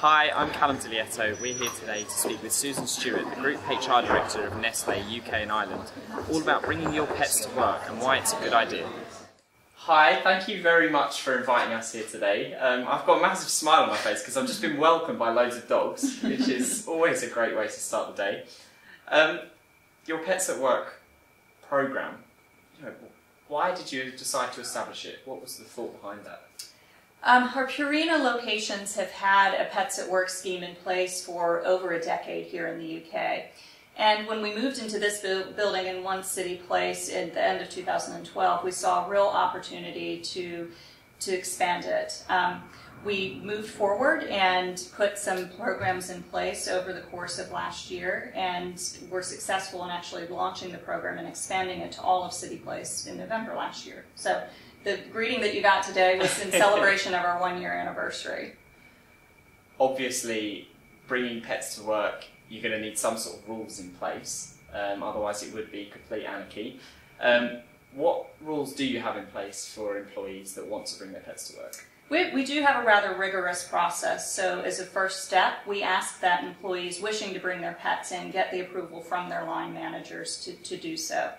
Hi, I'm Callum Dilietto. We're here today to speak with Susan Stewart, the Group HR Director of Nestlé UK and Ireland, all about bringing your pets to work and why it's a good idea. Hi, thank you very much for inviting us here today. I've got a massive smile on my face because I've just been welcomed by loads of dogs, which is always a great way to start the day. Your Pets at Work programme, why did you decide to establish it? What was the thought behind that? Our Purina locations have had a Pets at Work scheme in place for over a decade here in the UK. And when we moved into this building in One City Place at the end of 2012, we saw a real opportunity to expand it. We moved forward and put some programs in place over the course of last year, and were successful in actually launching the program and expanding it to all of City Place in November last year. So the greeting that you got today was in celebration of our one-year anniversary. Obviously, bringing pets to work, you're going to need some sort of rules in place, otherwise it would be complete anarchy. What rules do you have in place for employees that want to bring their pets to work? We do have a rather rigorous process. So as a first step, we ask that employees wishing to bring their pets in get the approval from their line managers to do so.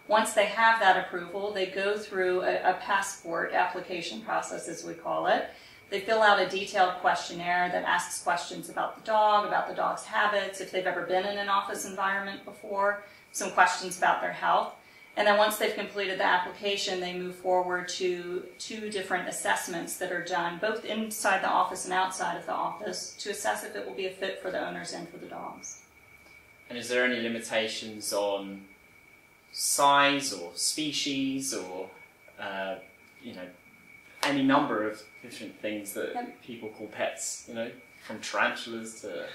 Once they have that approval, they go through a passport application process, as we call it. They fill out a detailed questionnaire that asks questions about the dog's habits, if they've ever been in an office environment before, some questions about their health. And then once they've completed the application, they move forward to 2 different assessments that are done, both inside the office and outside of the office, to assess if it will be a fit for the owners and for the dogs. And is there any limitations on size or species or any number of different things that people call pets, from tarantulas to...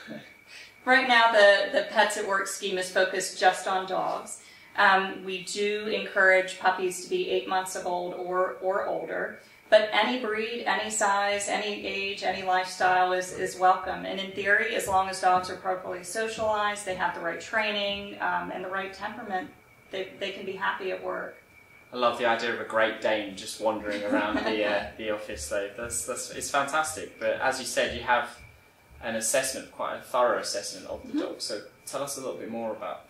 Right now the Pets at Work scheme is focused just on dogs. We do encourage puppies to be 8 months of old or older, but any breed, any size, any age, any lifestyle is welcome. And in theory, as long as dogs are properly socialized, they have the right training and the right temperament, they can be happy at work. I love the idea of a Great Dane just wandering around the office, though. It's fantastic. But as you said, you have an assessment, quite a thorough assessment of the dog. So tell us a little bit more about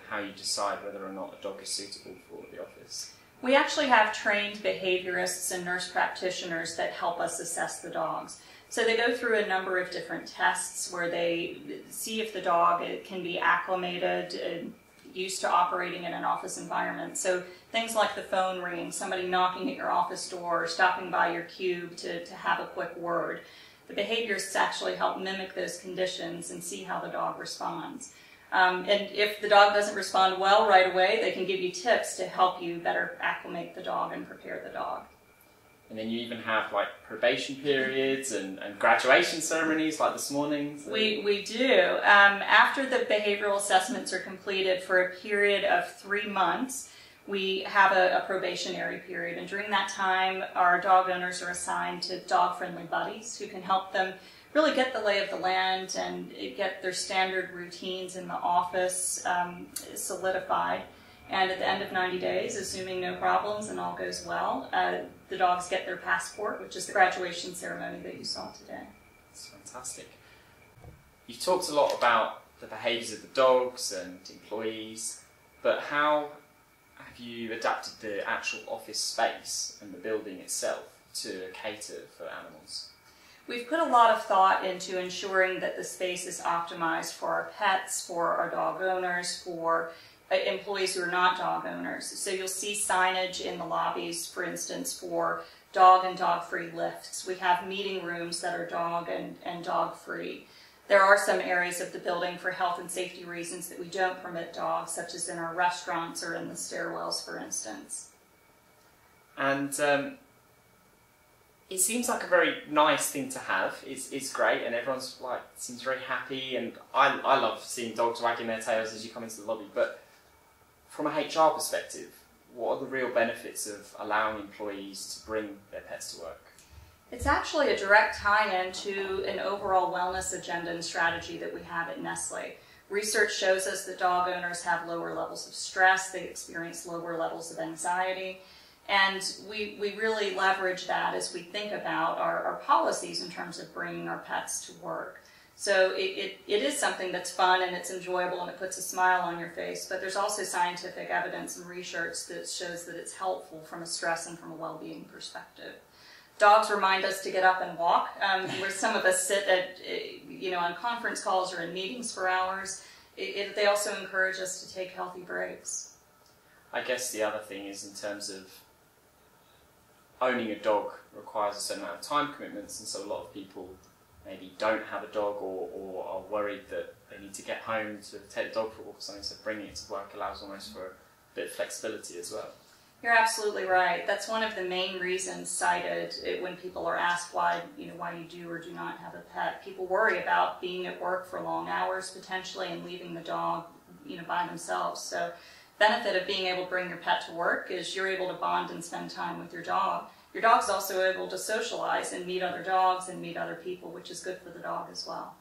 how you decide whether or not a dog is suitable for the office. We actually have trained behaviorists and nurse practitioners that help us assess the dogs. So they go through a number of different tests where they see if the dog can be acclimated, used to operating in an office environment. So things like the phone ringing, somebody knocking at your office door, stopping by your cube to have a quick word. The behaviorists actually help mimic those conditions and see how the dog responds. And if the dog doesn't respond well right away, they can give you tips to help you better acclimate the dog and prepare the dog. And then you even have probation periods and graduation ceremonies like this morning. So. We do. After the behavioral assessments are completed for a period of 3 months, we have a probationary period. And during that time, our dog owners are assigned to dog-friendly buddies who can help them really get the lay of the land and get their standard routines in the office solidified. And at the end of 90 days, assuming no problems and all goes well, the dogs get their passport, which is the graduation ceremony that you saw today. That's fantastic. You've talked a lot about the behaviours of the dogs and employees, but how have you adapted the actual office space and the building itself to cater for animals? We've put a lot of thought into ensuring that the space is optimized for our pets, for our dog owners, for employees who are not dog owners. So you'll see signage in the lobbies, for instance, for dog and dog-free lifts. We have meeting rooms that are dog and dog-free. There are some areas of the building for health and safety reasons that we don't permit dogs, such as in our restaurants or in the stairwells, for instance. And it seems like a very nice thing to have. It's great, and everyone's seems very happy, and I love seeing dogs wagging their tails as you come into the lobby. But from a HR perspective, what are the real benefits of allowing employees to bring their pets to work? It's actually a direct tie-in to an overall wellness agenda and strategy that we have at Nestlé. Research shows us that dog owners have lower levels of stress, they experience lower levels of anxiety, and we really leverage that as we think about our policies in terms of bringing our pets to work. So it is something that's fun and it's enjoyable and it puts a smile on your face, but there's also scientific evidence and research that shows that it's helpful from a stress and from a well-being perspective. Dogs remind us to get up and walk, where some of us sit at, on conference calls or in meetings for hours. They also encourage us to take healthy breaks. I guess the other thing is in terms of owning a dog requires a certain amount of time commitments, and so a lot of people maybe don't have a dog or are worried that they need to get home to take the dog for a walk or something, so bringing it to work allows almost for a bit of flexibility as well. You're absolutely right. That's one of the main reasons cited when people are asked why you do or do not have a pet. People worry about being at work for long hours potentially and leaving the dog by themselves. So benefit of being able to bring your pet to work is you're able to bond and spend time with your dog. Your dog's also able to socialize and meet other dogs and meet other people, which is good for the dog as well.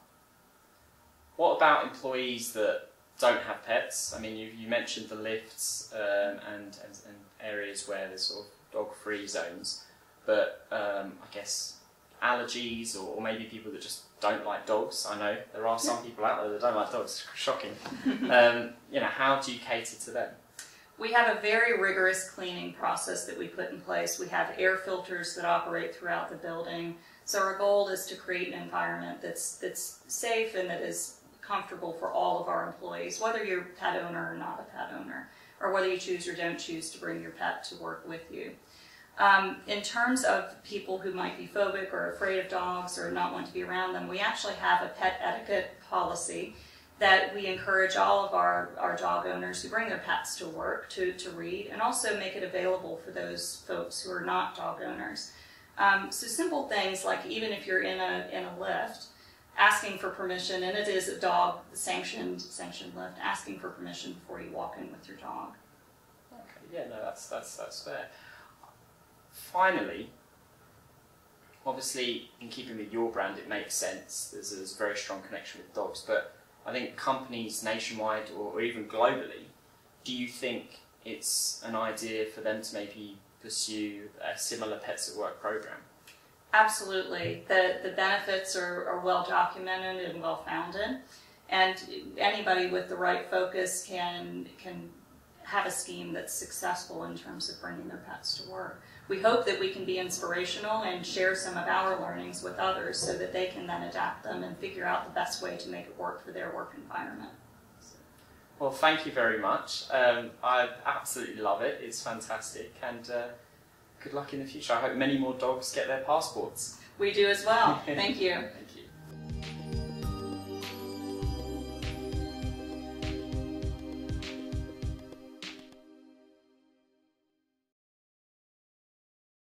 What about employees that don't have pets? I mean, you mentioned the lifts and areas where there's sort of dog-free zones, but I guess allergies or maybe people that just don't like dogs. I know there are some people out there that don't like dogs. Shocking. How do you cater to them? We have a very rigorous cleaning process that we put in place. We have air filters that operate throughout the building. So our goal is to create an environment that's safe and that is comfortable for all of our employees, whether you're a pet owner or not a pet owner, or whether you choose or don't choose to bring your pet to work with you. In terms of people who might be phobic or afraid of dogs or not want to be around them, we actually have a pet etiquette policy that we encourage all of our dog owners who bring their pets to work to read, and also make it available for those folks who are not dog owners. So simple things like even if you're in a lift, asking for permission, and it is a dog sanctioned lift, asking for permission before you walk in with your dog. Okay, yeah, no, that's fair. Finally, obviously in keeping with your brand, it makes sense. There's a very strong connection with dogs, but I think companies nationwide or even globally, do you think it's an idea for them to maybe pursue a similar Pets at Work program? Absolutely. The benefits are well documented and well founded, and anybody with the right focus can have a scheme that's successful in terms of bringing their pets to work. We hope that we can be inspirational and share some of our learnings with others so that they can then adapt them and figure out the best way to make it work for their work environment. Well, thank you very much. I absolutely love it. It's fantastic, and good luck in the future. I hope many more dogs get their passports. We do as well. Thank you. Thank you.